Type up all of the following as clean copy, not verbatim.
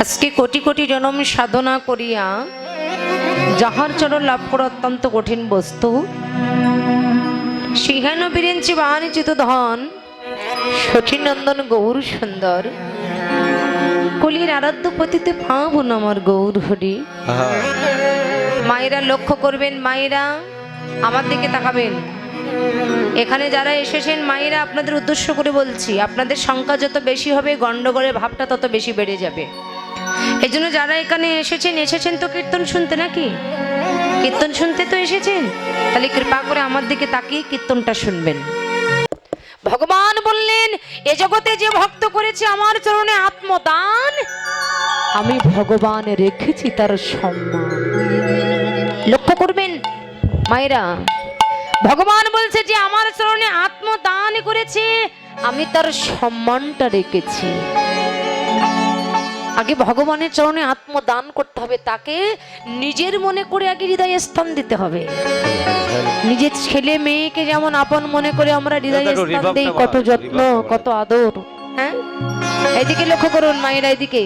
আজকে কোটি কোটি জনম সাধনা করিয়া যাহার চরণ লাভ করা অত্যন্ত কঠিন বস্তু, সিংহান বিরেঞ্চি বাহানি চিত ধন সচিনন্দন গৌর সুন্দর কলির আরাধ্য পতিতে পাবন আমার গৌর হরি। মায়েরা লক্ষ্য করবেন, মায়েরা আমার দিকে তাকাবেন। এখানে যারা এসেছেন মায়েরা, আপনাদের উদ্দেশ্য করে বলছি, আপনাদের সংখ্যা যত বেশি হবে গন্ডগোলের ভাবটা তত বেশি বেড়ে যাবে। এই জন্য যারা এখানে এসেছেন তো কীর্তন শুনতে, নাকি কীর্তন শুনতে তো এসেছেন, তাহলে কৃপা করে আমার দিকে তাকিয়ে কীর্তনটা শুনবেন। ভগবান বললেন, এ জগতে যে ভক্ত করেছে আমার চরণে আত্মদান, আমি ভগবান রেখেছি তার সম্মান। লক্ষ্য করবেন মায়েরা, ভগবান বলছে যে আমার চরণে আত্মদান করেছে, আমি তার সম্মানটা রেখেছি। আগে ভগবানের চরণে আত্মদান করতে হবে, তাকে নিজের মনে করে আগে হৃদয়ে স্থান দিতে হবে। নিজের ছেলে মেয়েকে যেমন আপন মনে করে আমরা হৃদয়ে স্থান দেই, কত যত্ন কত আদর। হ্যাঁ, এদিকে লক্ষ্য করুন মায়েরা, এদিকে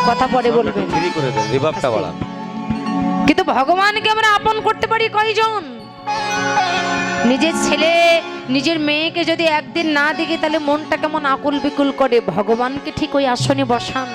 কথা পরে বলবেন, কিন্তু ভগবানকে আমরা আপন করতে পারি কয়জন? নিজের ছেলে নিজের মেয়েকে যদি একদিন না দেখি তাহলে মনটা কেমন আকুল বিকুল করে। ভগবানকে ঠিক ওই আসনে বসান,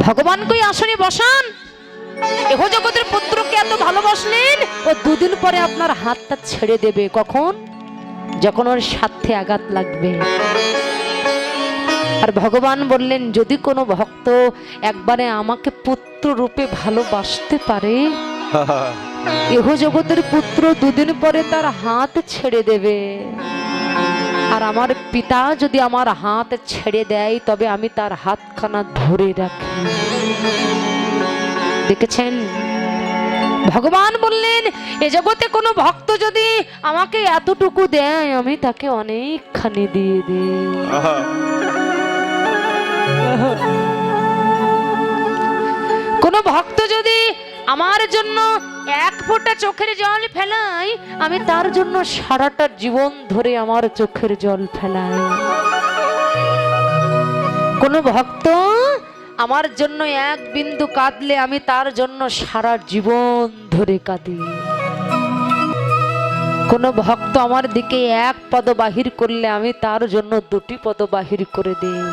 ভগবানকে ওই আসনে বসান। এহ জগতের পুত্রকে এত ভালোবাসলেন, ও দুদিন পরে আপনার হাতটা ছেড়ে দেবে। কখন? যখন ওর স্বার্থে আঘাত লাগবে। আর ভগবান বললেন, যদি কোনো ভক্ত একবারে আমাকে পুত্র রূপে ভালোবাসতে পারে, এহ জগতের পুত্র দুদিন পরে তার হাত ছেড়ে দেবে। আর আমার পিতা যদি আমার হাত ছেড়ে দেয়, তবে আমি তার হাতখানা ধরে রাখি। দেখেছেন, ভগবান বললেন, এ জগতে কোনো ভক্ত যদি আমাকে এতটুকু দেয়, আমি তাকে অনেকখানি দিয়ে দিই। কোন ভক্ত যদি আমার জন্য এক ফোঁটা চোখের জল ফেলাই, আমি তার জন্য সারাটা জীবন ধরে আমার চোখের জল ফেলাই। কোন ভক্ত আমার জন্য এক বিন্দু কাঁদলে, আমি তার জন্য সারা জীবন ধরে কাঁদি। কোন ভক্ত আমার দিকে এক পদ বাহির করলে, আমি তার জন্য দুটি পদ বাহির করে দিই।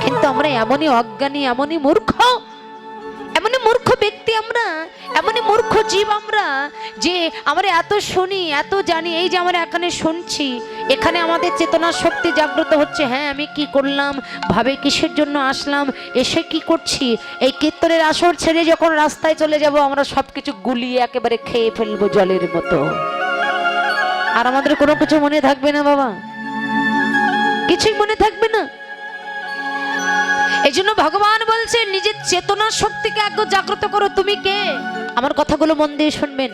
কিন্তু আমরা এমনই অজ্ঞানী, এমনই মূর্খ, এমনই মূর্খ ব্যক্তি আমরা, এমনই মূর্খ জীব আমরা, যে আমরা এত শুনি এত জানি। এই যে আমরা এখানে শুনছি, এখানে আমাদের চেতনা শক্তি জাগ্রত হচ্ছে। হ্যাঁ, আমি কি করলাম, ভাবে কিসের জন্য আসলাম, এসে কি করছি। এই কীর্তনের আসর ছেড়ে যখন রাস্তায় চলে যাব, আমরা সবকিছু গুলিয়ে একেবারে খেয়ে ফেলবো জলের মতো। আর আমাদের কোনো কিছু মনে থাকবে না বাবা, কিছুই মনে থাকবে না। এই জন্য ভগবান বলছে, নিজের চেতনা শক্তিকে একদম জাগ্রত করো। তুমি কে? আমার কথাগুলো মন দিয়ে শুনবেন।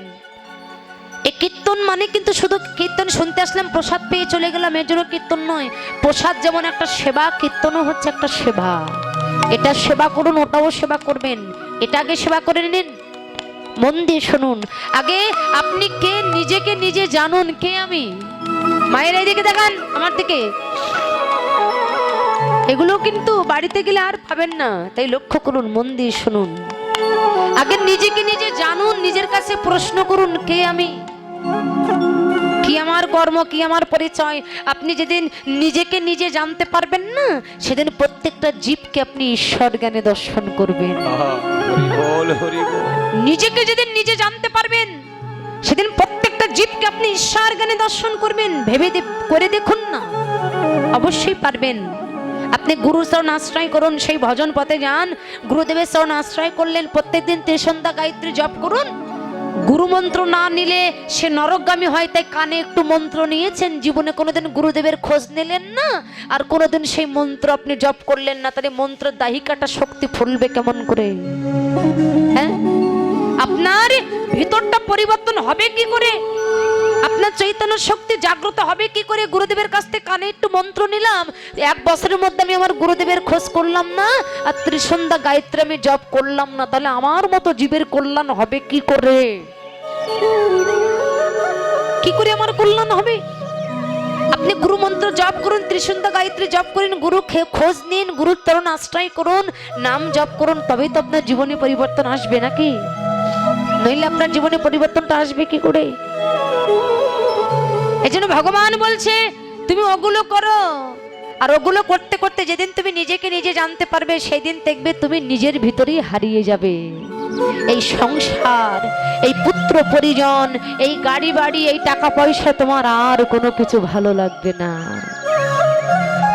এই কীর্তন মানে কিন্তু শুধু কীর্তন শুনতে আসলাম, প্রসাদ পেয়ে চলে গেলাম, এর জন্য কীর্তন নয়। প্রসাদ যেমন একটা সেবা, কীর্তনও হচ্ছে একটা সেবা। এটা সেবা করুন, ওটাও সেবা করবেন। এটা আগে সেবা করে নিন, মন দিয়ে শুনুন। আগে আপনি কে, নিজেকে নিজে জানুন, কে আমি। মায়ের এইদিকে দেখান, আমার দিকে। এগুলো কিন্তু বাড়িতে গেলে আর পাবেন না, তাই লক্ষ্য করুন, মন দিয়ে শুনুন। আগে নিজেকে নিজে জানুন, নিজের কাছে প্রশ্ন করুন, কে আমি, কি আমার কর্ম, কি আমার পরিচয়। আপনি যেদিন নিজেকে নিজে জানতে পারবেন না, সেদিন প্রত্যেকটা জীবকে আপনি ঈশ্বর জ্ঞানে দর্শন করবেন। নিজেকে যেদিন নিজে জানতে পারবেন, সেদিন প্রত্যেকটা জীবকে আপনি ঈশ্বর জ্ঞানে দর্শন করবেন। ভেবে করে দেখুন না, অবশ্যই পারবেন। আপনি গুরু চরণ আশ্রয় করুন, সেই ভজন পথে যান। গুরুদেবের চরণ আশ্রয় করলেন, প্রত্যেকদিন ত্রিসন্ধ্যা গায়ত্রী জপ করুন। গুরু মন্ত্র না নিলে সে নরকগামী হয়, তাই কানে একটু মন্ত্র নিয়েছেন, জীবনে কোনোদিন গুরুদেবের খোঁজ নিলেন না, আর কোনোদিন সেই মন্ত্র আপনি জপ করলেন না, তাহলে মন্ত্রের দাহিকাটা শক্তি ফুলবে কেমন করে? হ্যাঁ, আপনার ভিতরটা পরিবর্তন হবে কি করে? আপনার চৈতন্য শক্তি জাগ্রত হবে কি করে? গুরুদেবের কাছ থেকে কানে একটু মন্ত্র নিলাম, এক বছরের মধ্যে আমি আমার গুরুদেবের খোঁজ করলাম না, আর ত্রিসন্ধ্যা গায়ত্রী আমি জপ করলাম না, তাহলে আমার মতো জীবের কল্যাণ হবে কি করে? কি করে আমার কল্যাণ হবে? আপনি গুরু মন্ত্র জপ করুন, ত্রিসন্ধ্যা গায়ত্রী জপ করুন, গুরু খোঁজ নিন, গুরুর চরণ আশ্রয় করুন, নাম জপ করুন, তবেই তো আপনার জীবনে পরিবর্তন আসবে, নাকি? নইলে আপনার জীবনে পরিবর্তনটা আসবে কি করে? এই জন্য ভগবান বলছে তুমি ওগুলো করো। আর ওগুলো করতে করতে যেদিন তুমি নিজেকে নিজে জানতে পারবে, সেই দিন দেখবে তুমি নিজের ভিতরেই হারিয়ে যাবে। এই সংসার, এই পুত্র পরিজন, এই গাড়ি বাড়ি, এই টাকা পয়সা তোমার আর কোনো কিছু ভালো লাগবে না।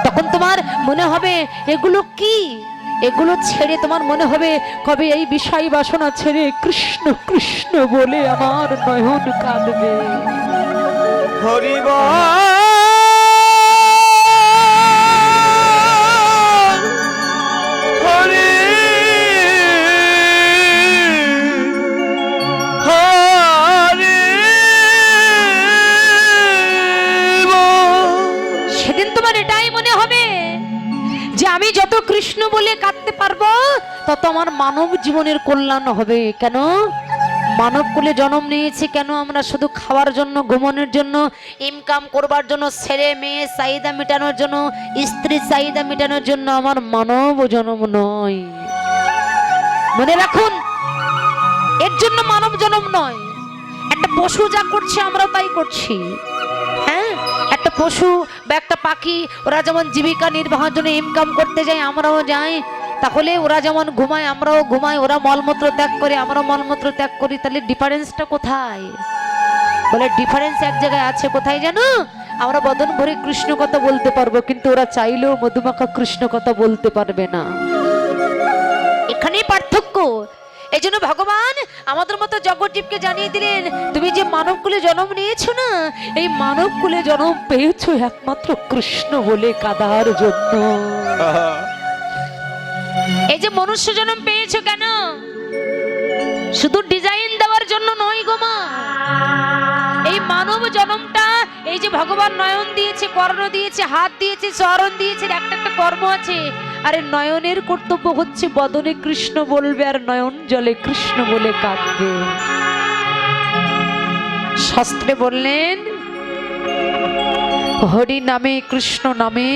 তখন তোমার মনে হবে এগুলো কি, এগুলো ছেড়ে তোমার মনে হবে কবে এই বিষয় বাসনা ছেড়ে কৃষ্ণ কৃষ্ণ বলে আমার নয়ন কাঁদবে। হরিবল আমি যত কৃষ্ণ বলে কাঁদতে পারবো তত আমার মানব জীবনের কল্যাণ হবে। কেন? মানব কুলে জন্ম নিয়েছি কেন? আমরা শুধু খাওয়ার জন্য, ঘুমানোর জন্য, ইনকাম করবার জন্য, ছেলে মেয়ে চাহিদা মেটানোর জন্য, স্ত্রী চাহিদা মেটানোর জন্য আমার মানব জন্ম নয়। মনে রাখুন, এর জন্য মানব জন্ম নয়। একটা পশু যা করছে আমরাও তাই করছি। হ্যাঁ, একটা পশু বা একটা পাখি ওরা যেমন জীবিকা নির্বাহের জন্য ইনকাম করতে যায়, আমরাও যাই। তাহলে ওরা যেমন ঘুমায় আমরাও ঘুমাই, ওরা মলমূত্র ত্যাগ করে আমরাও মলমূত্র ত্যাগ করি। তাহলে ডিফারেন্সটা কোথায়? বলে ডিফারেন্স এক জায়গায় আছে। কোথায় জানো? আমরা বদন ভরে কৃষ্ণ কথা বলতে পারবো, কিন্তু ওরা চাইলেও মধুমাখা কৃষ্ণ কথা বলতে পারবে না। এখানেই পার্থক্য। এই জন্য ভগবান আমাদের মতো জগৎজীবকে জানিয়ে দিলেন, তুমি যে মানব কুলে জন্ম নিয়েছো না, এই মানব কুলে জন্ম পেয়েছো একমাত্র কৃষ্ণ বলে কাদার জন্য। এই যে মনুষ্য জন্ম পেয়েছো কেন? শুধু ডিজাইন দেওয়ার জন্য নয় গো মা। এই মানব জন্মটা, এই যে ভগবান নয়ন দিয়েছে, কর্ণ দিয়েছে, হাত দিয়েছে, চরণ দিয়েছে, একটা একটা কর্ম আছে। আরে নয়নের কর্তব্য হচ্ছে বদনে কৃষ্ণ বলবে আর নয়ন জলে কৃষ্ণ বলে কাঁদবে। শাস্ত্রে বললেন, হরি নামে কৃষ্ণ নামে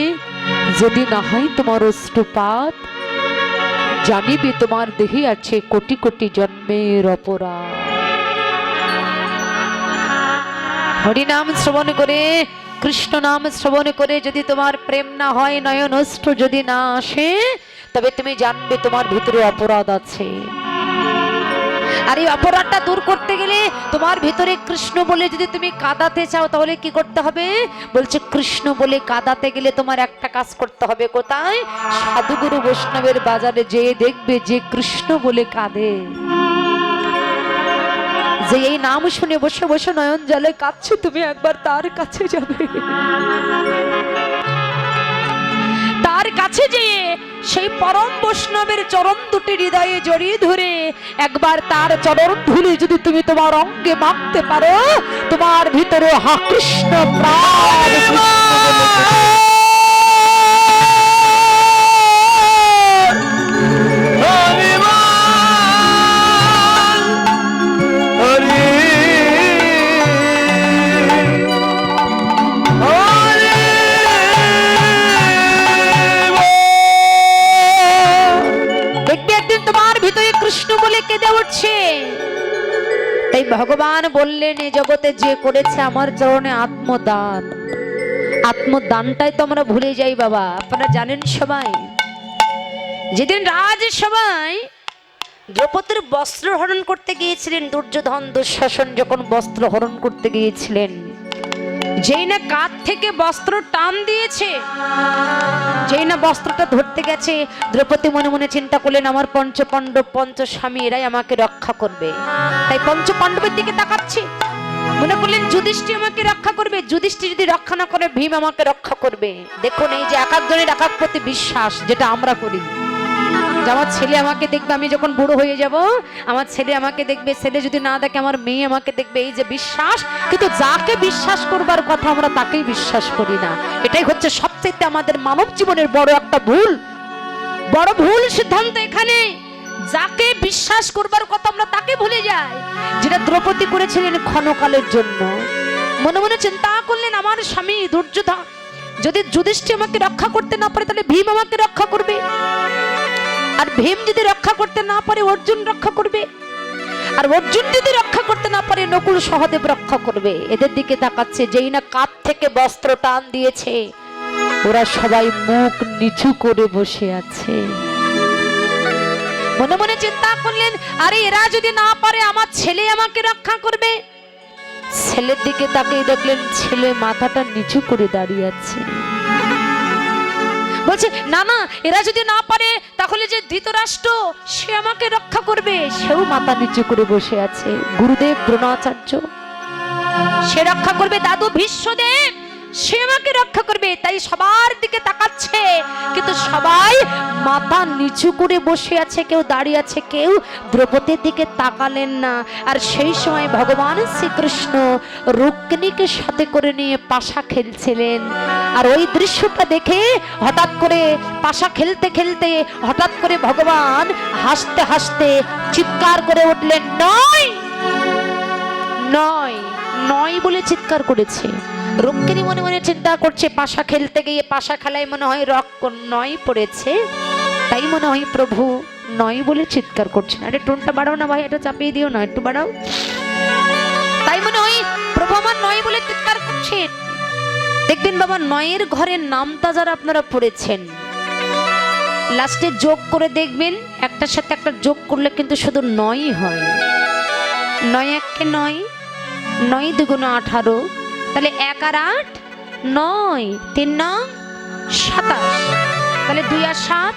যদি না হয় তোমার অশ্রুপাত, জানিবে তোমার দেহে আছে কোটি কোটি জন্মের অপরাধ। হরি নাম শ্রবণ করে, কৃষ্ণ নাম শ্রবণ করে যদি তোমার প্রেম না হয়, নয়ন অশ্রু যদি না আসে, তবে তুমি জানবে তোমার ভিতরে অপরাধ আছে। আর এই অপরাধটা দূর করতে গেলে তোমার ভিতরে কৃষ্ণ বলে যদি তুমি কাঁদাতে চাও, তাহলে কি করতে হবে? বলছে কৃষ্ণ বলে কাঁদাতে গেলে তোমার একটা কাজ করতে হবে। কোথায়? সাধুগুরু বৈষ্ণবের বাজারে যেয়ে দেখবে যে কৃষ্ণ বলে কাঁদে, যে এই নাম শুনে বসে বসে নয়ন জলে কাঁদছে, তুমি একবার তার কাছে যাবে। তার কাছে যেয়ে সেই পরম বৈষ্ণবের চরণ দুটি হৃদয়ে জড়িয়ে ধরে একবার তার চরণ ধুলি যদি তুমি তোমার অঙ্গে মাখতে পারো, তোমার ভিতরে হা কৃষ্ণ প্রাণ কৃষ্ণ বলে কেঁদে উঠছে। তাই ভগবান বললেন, এই জগতে যে করেছে আমার চরণে আত্মদান, আত্মদানটাই তো আমরা ভুলে যাই বাবা। আপনারা জানেন সবাই, যেদিন রাজসভায় দ্রৌপদীর বস্ত্র হরণ করতে গিয়েছিলেন, দুর্যোধন দুঃশাসন যখন বস্ত্র হরণ করতে গিয়েছিলেন, যেই না কাঁধ থেকে বস্ত্র টান দিয়েছে, যেই না বস্ত্রটা ধরতে গেছে, দ্রৌপদী মনে মনে চিন্তা করলেন আমার পঞ্চপাণ্ডব পঞ্চস্বামী এরাই আমাকে রক্ষা করবে। তাই পঞ্চপাণ্ডবের দিকে তাকাচ্ছে, মনে করলেন যুধিষ্ঠির আমাকে রক্ষা করবে, যুধিষ্ঠির যদি রক্ষা না করে ভীম আমাকে রক্ষা করবে। দেখুন এই যে এক একজনের এক এক প্রতি বিশ্বাস, যেটা আমরা করি, যে আমার ছেলে আমাকে দেখবে, আমি যখন বুড়ো হয়ে যাব আমার ছেলে আমাকে দেখবে, ছেলে যদি না দেখে আমার মেয়ে আমাকে দেখবে, এই যে বিশ্বাস। কিন্তু যাকে বিশ্বাস করবার কথা আমরা তাকেই বিশ্বাস করি না। এটাই হচ্ছে সবচেয়ে আমাদের মানব জীবনের বড় একটা ভুল, বড় ভুল সিদ্ধান্ত এখানে। যাকে বিশ্বাস করবার কথা আমরা তাকে ভুলে যাই, যেটা দ্রৌপদী করেছিলেন ক্ষণকালের জন্য। মনে মনে চিন্তা করলেন আমার স্বামী দুর্যোধন যদি যুধিষ্ঠির আমাকে রক্ষা করতে না পারে তাহলে ভীম আমাকে রক্ষা করবে, আর ভীম যদি রক্ষা করতে না পারে অর্জুন রক্ষা করবে, আর অর্জুন যদি রক্ষা করতে না পারে নকুল সহদেব রক্ষা করবে। এদের দিকে তাকাচ্ছে, যেই না কাঁধ থেকে বস্ত্র টান দিয়েছে ওরা সবাই মুখ নিচু করে বসে আছে। মনে মনে চিন্তা করলেন আরে এরা যদি না পারে আমার ছেলে আমাকে রক্ষা করবে। ছেলের দিকে তাকিয়ে দেখলেন ছেলে মাথাটা নিচু করে দাঁড়িয়ে আছে, বলছে না না এরা যদি না পারে তাহলে যে ধৃতরাষ্ট্র সে আমাকে রক্ষা করবে, সেও মাথা নিচু করে বসে আছে। গুরুদেব দ্রোণাচার্য সে রক্ষা করবে, দাদু ভীষ্মদেব সে আমাকে রক্ষা করবে। তাই সবার দিকে তাকাচ্ছে কিন্তু সবাই মাথা নিচু করে বসে আছে, কেউ দাঁড়িয়ে আছে, কেউ দ্রৌপদীর দিকে তাকালেন না। আর সেই সময় ভগবান শ্রীকৃষ্ণ রুক্মিণীকে সাথে করে নিয়ে পাশা খেলছিলেন। আর ওই দৃশ্যটা দেখে হঠাৎ করে পাশা খেলতে খেলতে হঠাৎ করে ভগবান হাসতে হাসতে চিৎকার করে উঠলেন, নয় নয় নয় বলে চিৎকার করেছে। রুক্মিণী মনে মনে চিন্তা করছে পাশা খেলতে গিয়ে পাশা খেলায় মনে হয় রক্ত নয় পড়েছে, তাই মনে হয় প্রভু নয় বলে চিৎকার করছেন। আরে টোনটা বাড়াও না ভাই, এটা চাপিয়ে দিও না, একটু বাড়াও। তাই মনে হয় প্রভু আমার নয় বলে চিৎকার করছেন। দেখবেন বাবা নয়ের ঘরের নামটা যারা আপনারা পড়েছেন লাস্টে যোগ করে দেখবেন একটার সাথে একটা যোগ করলে কিন্তু শুধু নয় হয়। নয় একে নয়, নয় দুগুণ 18, তাহলে 1 আর 8 9, 3 নং 27, তাহলে 2 আর 7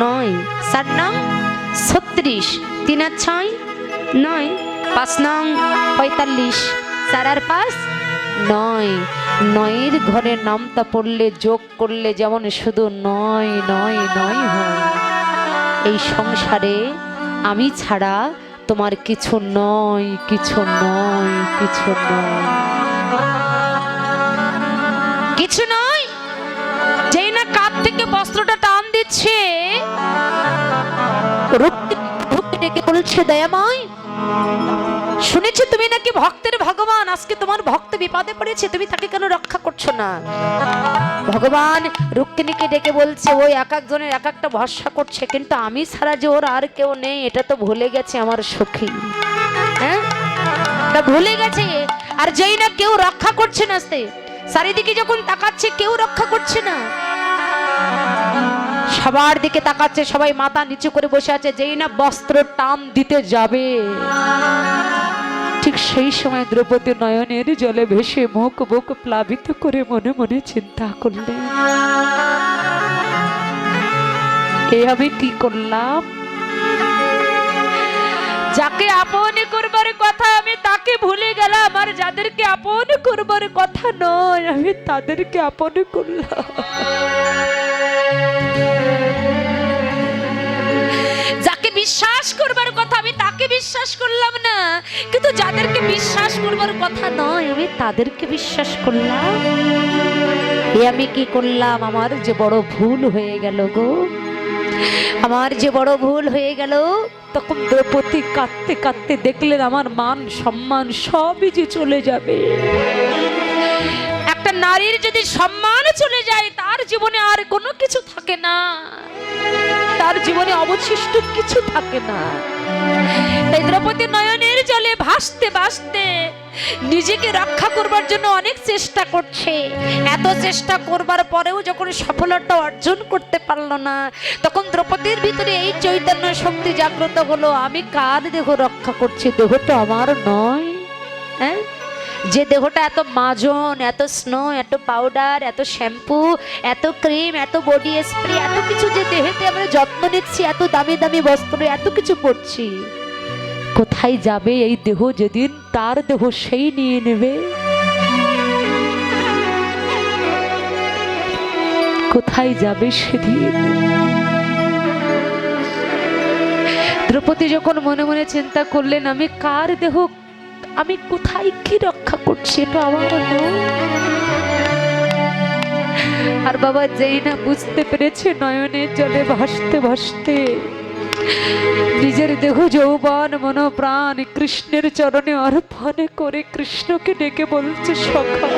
9, 7 নং 36, 3 আর 6 9, 5 নং 45, 4 আর 5 9। নয়ের ঘরের নামটা পড়লে যোগ করলে যেমন শুধু 9 9 9 হয়। এই সংসারে আমি ছাড়া তোমার কিছু নয়, কিছু নয়, কিছু নয়, কিছু নয়। যেই না কাঁধ থেকে বস্ত্রটা টান দিচ্ছে রুক্মিণী ডেকে বলছে, দয়াময় শুনেছি তুমি নাকি ভক্তের ভগবান, আজকে তোমার ভক্ত বিপদে পড়েছে, তুমি তাকে কেন রক্ষা করছো না? ভগবান রুক্মিণীকে ডেকে বলছে, ওই এক একজনের এক একটা ভরসা করছে, কিন্তু আমি ছাড়া যে ওর আর কেউ নেই এটা তো ভুলে গেছে আমার সখী। হ্যাঁ তা ভুলে গেছে। আর যেই না কেউ রক্ষা করছে না, চারিদিকে যখন তাকাচ্ছে কেউ রক্ষা করছে না, সবার দিকে তাকাচ্ছে, সবাই মাথা নিচু করে বসে আছে। যেই না বস্ত্র টান দিতে যাবে ঠিক সেই সময় দ্রৌপদী নয়নের জলে ভেসে মুখ বুক প্লাবিত করে মনে মনে চিন্তা করলেন, এ আমি কি করলাম? যাকে আপন করবার কথা আমি তাকে ভুলে গেলাম, আর যাদেরকে আপন করবার কথা নয় আমি তাদেরকে আপন করলাম। যাকে বিশ্বাস করবার কথা আমি তাকে বিশ্বাস করলাম না, কিন্তু যাদেরকে বিশ্বাস করবার কথা নয় আমি তাদেরকে বিশ্বাস করলাম। এ আমি কি করলাম? আমার যে বড় ভুল হয়ে গেল গো, আমার যে বড় ভুল হয়ে গেল। তখন দ্রৌপদী কাঁদতে কাঁদতে দেখলেন আমার মান সম্মান সবই যে চলে যাবে। একটা নারীর যদি সম্মান চলে যায় তার জীবনে আর কোনো কিছু থাকে না, তার জীবনে অবশিষ্ট কিছু থাকে না। তাই দ্রৌপদী নয়নের জলে ভাসতে ভাসতে নিজেকে রক্ষা করবার জন্য অনেক চেষ্টা করছে। এত চেষ্টা করবার পরেও যখন সফলতা অর্জন করতে পারলো না, তখন দ্রৌপদীর ভিতরে এই চৈতন্য শক্তি জাগ্রত হলো, আমি কার দেহ রক্ষা করছি? দেহটা আমার নয়। হ্যাঁ, যে দেহটা এত মাজন, এত স্নো, এত পাউডার, এত শ্যাম্পু, এত ক্রিম, এত বডি স্প্রে, এত কিছু যে দেহেতে আমরা যত্ন নিচ্ছি, এত দামি দামি বস্ত্র, এত কিছু পড়ছি, কোথায় যাবে এই দেহ যেদিন তার দেহ সেই নিয়ে নেবে? কোথায় যাবে সেদিন? দ্রৌপদী যখন মনে মনে চিন্তা করলেন আমি কার দেহ, আমি কোথায় কি রক্ষা করছি, এটা আমার নয়। আর বাবা যেই না বুঝতে পেরেছে নয়নের জলে ভাসতে ভাসতে নিজের দেহ যৌবন মনো প্রাণ কৃষ্ণের চরণে অর্পণ করে কৃষ্ণকে ডেকে বলছে সখা